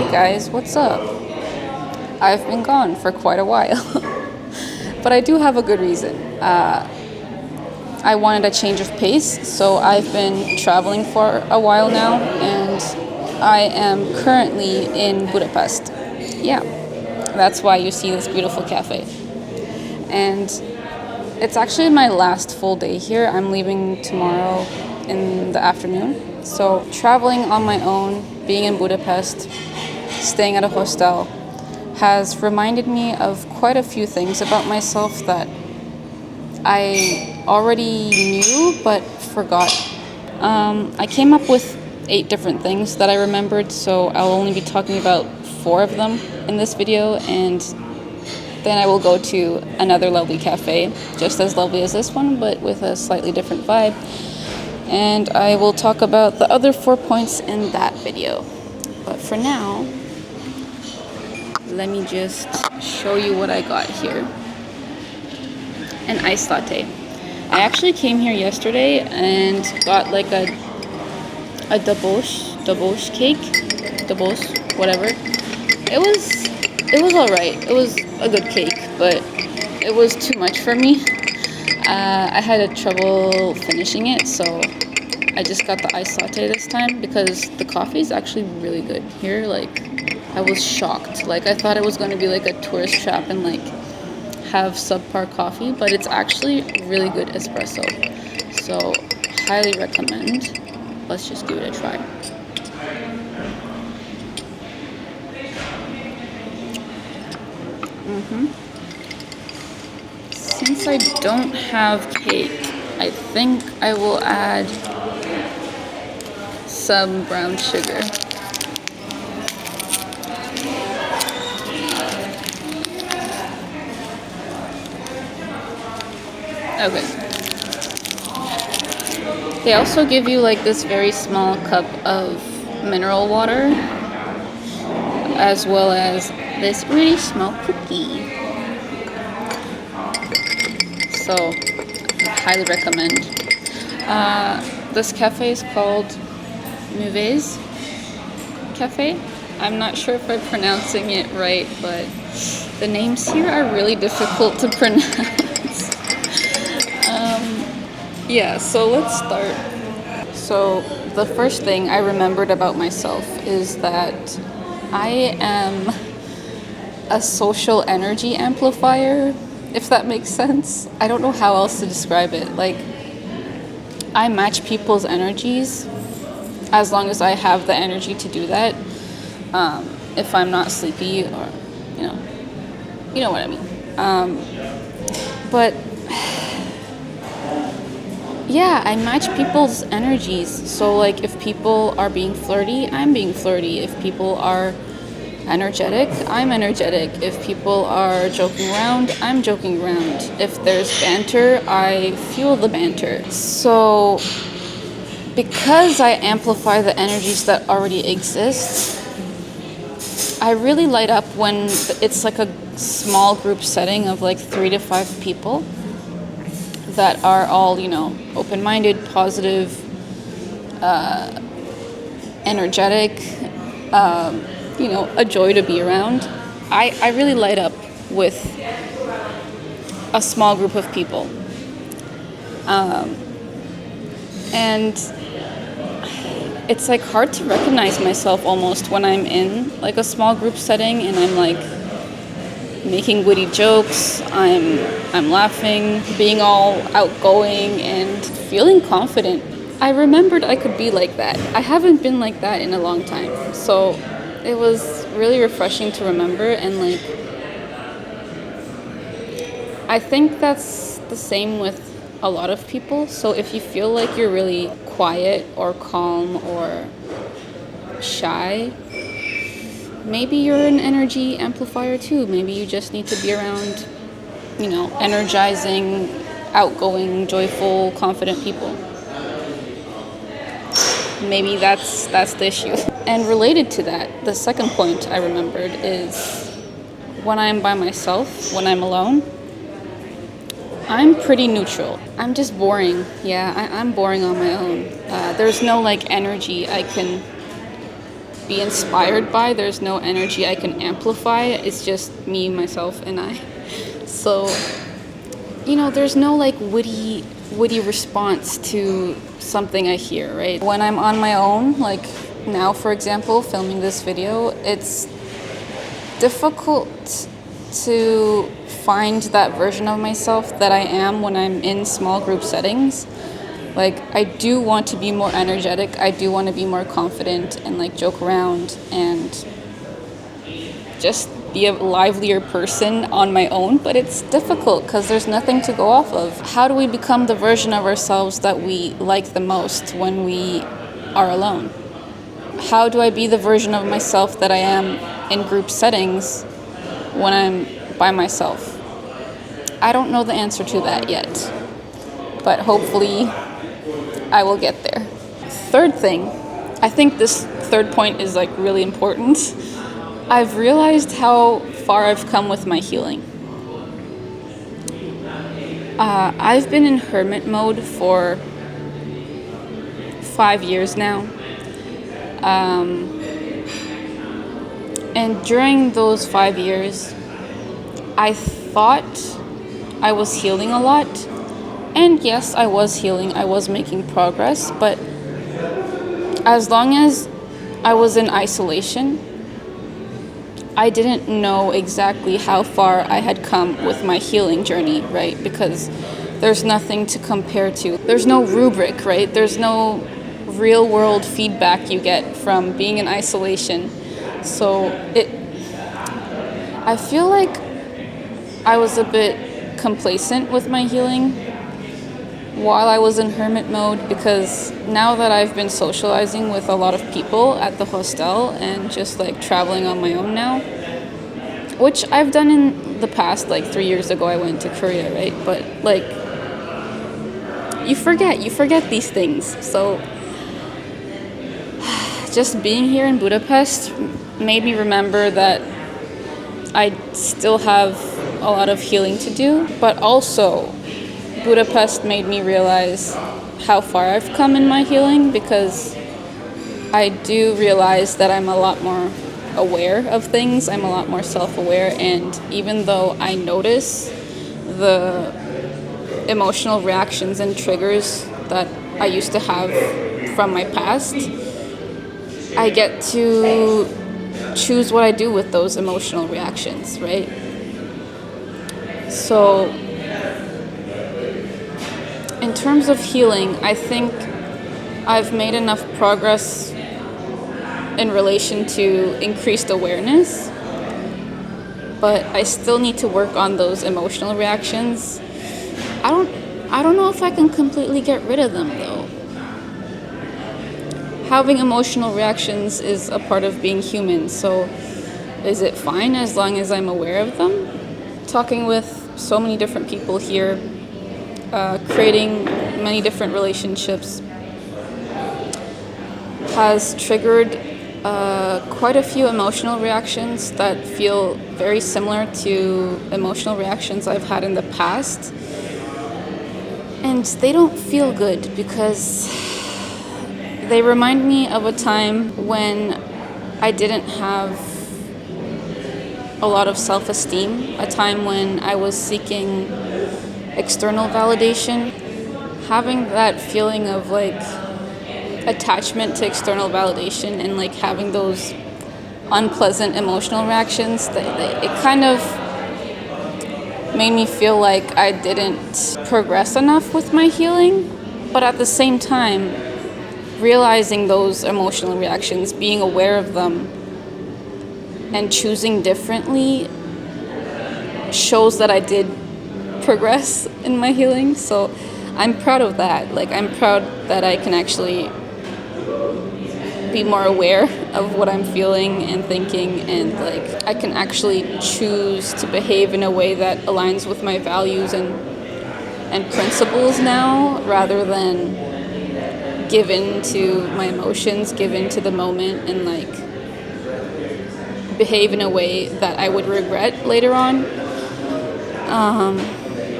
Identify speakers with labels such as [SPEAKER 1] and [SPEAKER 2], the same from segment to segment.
[SPEAKER 1] Hey guys, what's up? I've been gone for quite a while, but I do have a good reason. I wanted a change of pace, so I've been traveling for a while now, and I am currently in Budapest. Yeah, that's why you see this beautiful cafe. And it's actually my last full day here. I'm leaving tomorrow in the afternoon. So traveling on my own, being in Budapest, staying at a hostel, has reminded me of quite a few things about myself that I already knew but forgot. I came up with 8 different things that I remembered, so I'll only be talking about 4 of them in this video, and then I will go to another lovely cafe, just as lovely as this one, but with a slightly different vibe. And I will talk about the other 4 points in that video. But for now, let me just show you what I got here. An iced latte. I actually came here yesterday and got like a dabosh cake, whatever. It was alright. It was a good cake, but it was too much for me. I had trouble finishing it, so I just got the iced latte this time because the coffee is actually really good here. Like, I was shocked. Like, I thought it was going to be like a tourist trap and like have subpar coffee, but it's actually really good espresso. So, highly recommend. Let's just give it a try. Since I don't have cake, I think I will add some brown sugar. Okay. They also give you like this very small cup of mineral water, as well as this really small cookie. So, highly recommend. This cafe is called Művész Cafe. I'm not sure if I'm pronouncing it right, but the names here are really difficult to pronounce. Yeah, so let's start. So, the first thing I remembered about myself is that I am a social energy amplifier, if that makes sense. I don't know how else to describe it. Like, I match people's energies as long as I have the energy to do that. If I'm not sleepy, or you know what I mean. But yeah, I match people's energies. So like, if people are being flirty, I'm being flirty. If people are energetic, I'm energetic. If people are joking around, I'm joking around. If there's banter, I fuel the banter. So because I amplify the energies that already exist, I really light up when it's like a small group setting of like 3 to 5 people that are all, open-minded, positive, energetic, a joy to be around. I really light up with a small group of people. And it's like hard to recognize myself almost when I'm in like a small group setting and I'm like making witty jokes, I'm laughing, being all outgoing and feeling confident. I remembered I could be like that. I haven't been like that in a long time. So it was really refreshing to remember, and like I think that's the same with a lot of people. So if you feel like you're really quiet or calm or shy, maybe you're an energy amplifier too. Maybe you just need to be around, energizing, outgoing, joyful, confident people. Maybe that's the issue. And related to that, the second point I remembered is when I'm by myself, when I'm alone, I'm pretty neutral. I'm just boring. Yeah, I'm boring on my own. There's no like energy I can be inspired by. There's no energy I can amplify. It's just me, myself, and I. So, there's no like witty response to something I hear, right? When I'm on my own, like now, for example, filming this video, it's difficult to find that version of myself that I am when I'm in small group settings. Like, I do want to be more energetic. I do want to be more confident and like joke around and just be a livelier person on my own, but it's difficult because there's nothing to go off of. How do we become the version of ourselves that we like the most when we are alone? How do I be the version of myself that I am in group settings when I'm by myself? I don't know the answer to that yet, but hopefully I will get there. Third thing, I think this third point is like really important. I've realized how far I've come with my healing. I've been in hermit mode for 5 years now. And during those 5 years, I thought I was healing a lot. And yes, I was healing. I was making progress. But as long as I was in isolation, I didn't know exactly how far I had come with my healing journey, right? Because there's nothing to compare to. There's no rubric, right? There's no real world feedback you get from being in isolation. So I feel like I was a bit complacent with my healing while I was in hermit mode, because now that I've been socializing with a lot of people at the hostel and just like traveling on my own now, which I've done in the past, like 3 years ago I went to Korea, right? But like, you forget these things. So just being here in Budapest made me remember that I still have a lot of healing to do, but also Budapest made me realize how far I've come in my healing, because I do realize that I'm a lot more aware of things. I'm a lot more self-aware, and even though I notice the emotional reactions and triggers that I used to have from my past, I get to choose what I do with those emotional reactions, right? So in terms of healing, I think I've made enough progress in relation to increased awareness, but I still need to work on those emotional reactions. I don't know if I can completely get rid of them though. Having emotional reactions is a part of being human, so is it fine as long as I'm aware of them? Talking with so many different people here, creating many different relationships has triggered quite a few emotional reactions that feel very similar to emotional reactions I've had in the past. And they don't feel good because they remind me of a time when I didn't have a lot of self-esteem, a time when I was seeking external validation. Having that feeling of like attachment to external validation and like having those unpleasant emotional reactions, it kind of made me feel like I didn't progress enough with my healing. But at the same time, realizing those emotional reactions, being aware of them, and choosing differently shows that I did progress in my healing. So I'm proud of that. Like, I'm proud that I can actually be more aware of what I'm feeling and thinking, and like I can actually choose to behave in a way that aligns with my values and principles now, rather than give in to my emotions, give in to the moment, and like behave in a way that I would regret later on.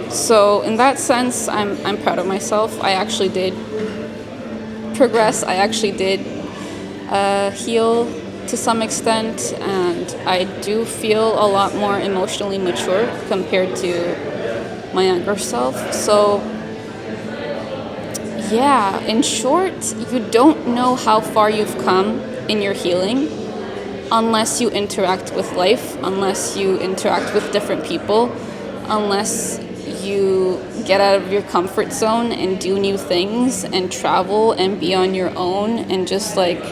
[SPEAKER 1] So in that sense, I'm proud of myself. I actually did progress. I actually did heal to some extent, and I do feel a lot more emotionally mature compared to my younger self. So yeah, in short, you don't know how far you've come in your healing unless you interact with life, unless you interact with different people, unless you get out of your comfort zone and do new things and travel and be on your own and just like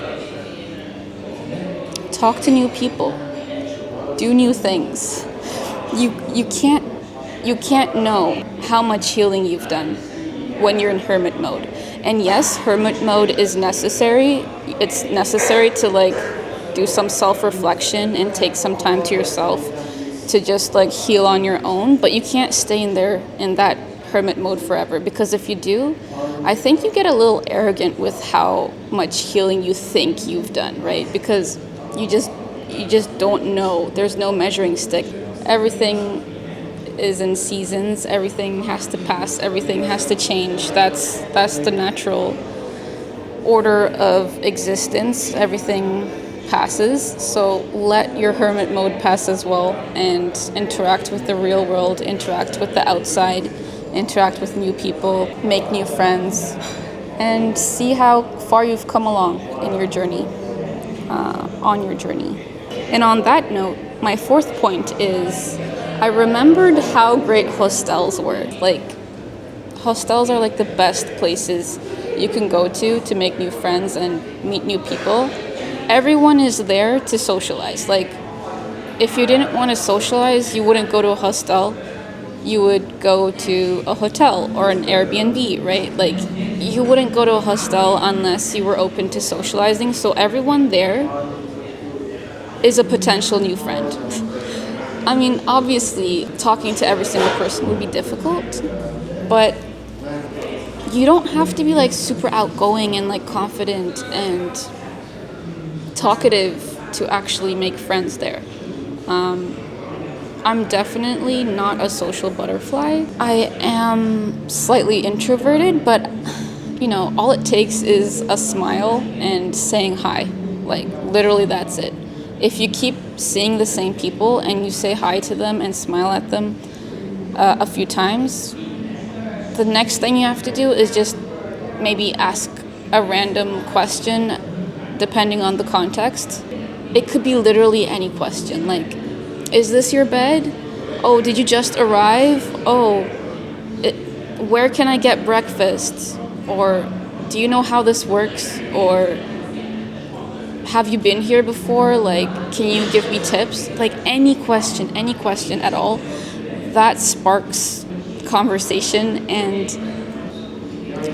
[SPEAKER 1] talk to new people, do new things. You can't know how much healing you've done when you're in hermit mode. And yes, hermit mode is necessary. It's necessary to like do some self-reflection and take some time to yourself to just like heal on your own, but you can't stay in that hermit mode forever, because if you do, I think you get a little arrogant with how much healing you think you've done, right? Because you just don't know. There's no measuring stick. Everything is in seasons. Everything has to pass. Everything has to change. That's the natural order of existence. Everything passes. So let your hermit mode pass as well and interact with the real world, interact with the outside, interact with new people, make new friends, and see how far you've come along in your journey, on your journey. And on that note, my fourth point is I remembered how great hostels were. Like, hostels are like the best places you can go to make new friends and meet new people. Everyone is there to socialize. Like, if you didn't want to socialize, you wouldn't go to a hostel. You would go to a hotel or an Airbnb, right? Like, you wouldn't go to a hostel unless you were open to socializing. So everyone there is a potential new friend. I mean, obviously, talking to every single person would be difficult, but you don't have to be like super outgoing and like confident and talkative to actually make friends there. I'm definitely not a social butterfly. I am slightly introverted, but you know, all it takes is a smile and saying hi. Like, literally that's it. If you keep seeing the same people and you say hi to them and smile at them a few times, the next thing you have to do is just maybe ask a random question depending on the context. It could be literally any question, like, is this your bed? Oh, did you just arrive? Oh, where can I get breakfast? Or do you know how this works? Or have you been here before? Like, can you give me tips? Like, any question at all, that sparks conversation, and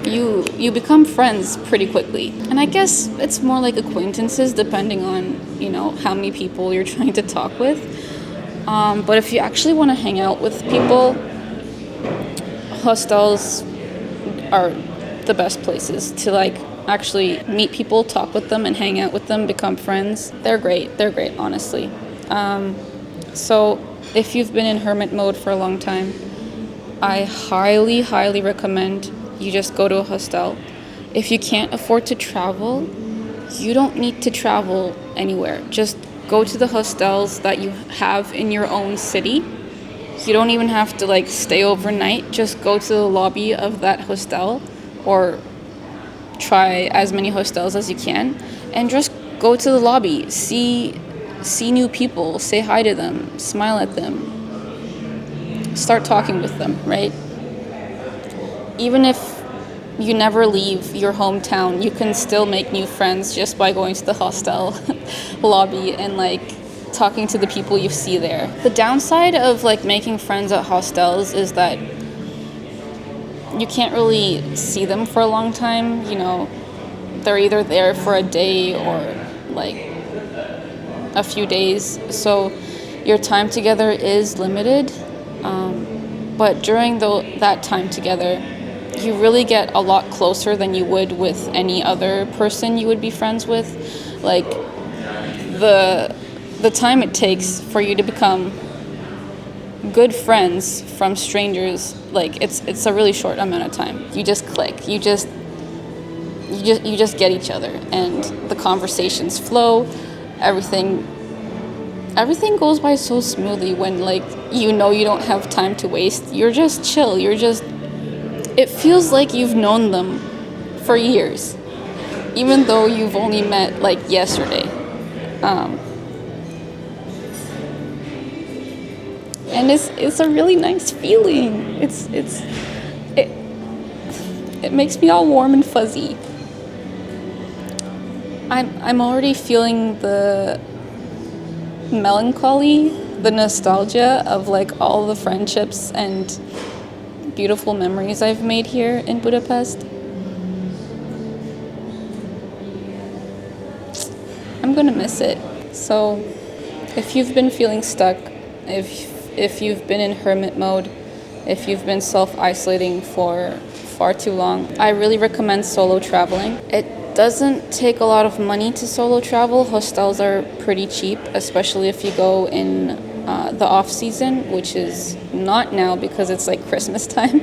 [SPEAKER 1] you become friends pretty quickly. And I guess it's more like acquaintances depending on, you know, how many people you're trying to talk with. But if you actually want to hang out with people, hostels are the best places to like actually meet people, talk with them, and hang out with them, become friends. They're great, honestly. So if you've been in hermit mode for a long time, I highly, highly recommend you just go to a hostel. If you can't afford to travel, you don't need to travel anywhere. Just go to the hostels that you have in your own city. You don't even have to like stay overnight. Just go to the lobby of that hostel, or try as many hostels as you can, and just go to the lobby, see new people, say hi to them, smile at them, start talking with them, right? Even if you never leave your hometown, you can still make new friends just by going to the hostel lobby and like talking to the people you see there. The downside of like making friends at hostels is that you can't really see them for a long time. You know, they're either there for a day or like a few days, so your time together is limited. But during that time together, you really get a lot closer than you would with any other person you would be friends with. Like, the time it takes for you to become good friends from strangers, like it's a really short amount of time. You just click. You just get each other, and the conversations flow, everything goes by so smoothly when, like, you know you don't have time to waste. You're just chill. It feels like you've known them for years, even though you've only met, like, yesterday. And it's a really nice feeling. It makes me all warm and fuzzy. I'm already feeling the melancholy, the nostalgia of, like, all the friendships and beautiful memories I've made here in Budapest. I'm gonna miss it. So if you've been feeling stuck, if you've been in hermit mode, if you've been self-isolating for far too long, I really recommend solo traveling. It doesn't take a lot of money to solo travel. Hostels are pretty cheap, especially if you go in the off season, which is not now because it's like Christmas time,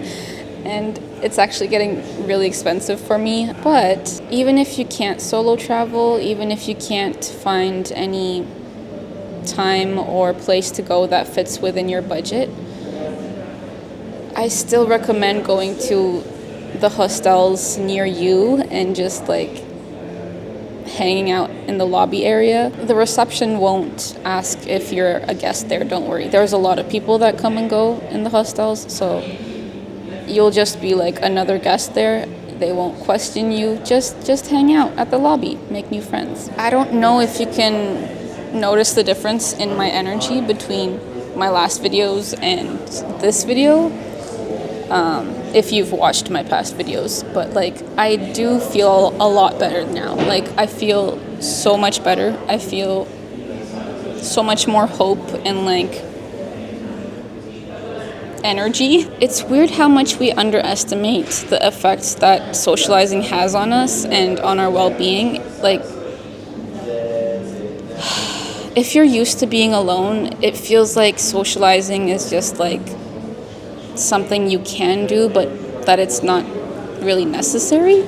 [SPEAKER 1] and it's actually getting really expensive for me. But even if you can't solo travel, even if you can't find any time or place to go that fits within your budget, I still recommend going to the hostels near you and just, like, hanging out in the lobby area. The reception won't ask if you're a guest there, don't worry. There's a lot of people that come and go in the hostels, so you'll just be like another guest there. They won't question you. Just hang out at the lobby, make new friends. I don't know if you can notice the difference in my energy between my last videos and this video. If you've watched my past videos, but, like, I do feel a lot better now. Like, I feel so much better. I feel so much more hope and, like, energy. It's weird how much we underestimate the effects that socializing has on us and on our well-being. Like, if you're used to being alone, it feels like socializing is just, like, something you can do, but that it's not really necessary.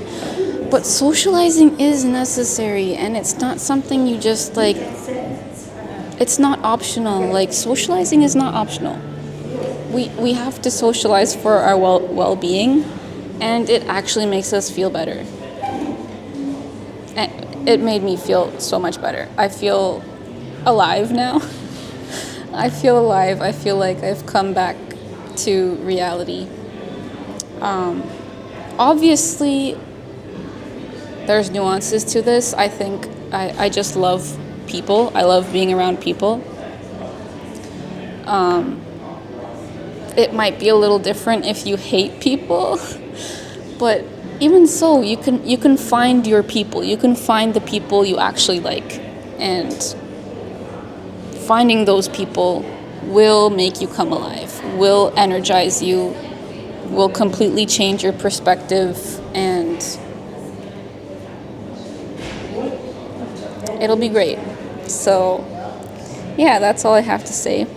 [SPEAKER 1] But socializing is necessary, and it's not something you just, like, it's not optional. Like, socializing is not optional. We have to socialize for our well-being, and it actually makes us feel better. And it made me feel so much better. I feel alive now. I feel alive. I feel like I've come back to reality. Obviously, there's nuances to this. I think I just love people. I love being around people. It might be a little different if you hate people, but even so, you can find your people. You can find the people you actually like, and finding those people will make you come alive, will energize you, will completely change your perspective, and it'll be great. So yeah, that's all I have to say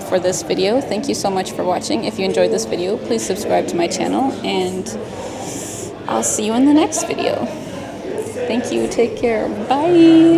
[SPEAKER 1] for this video. Thank you so much for watching. If you enjoyed this video, please subscribe to my channel, and I'll see you in the next video. Thank you. Take care. Bye.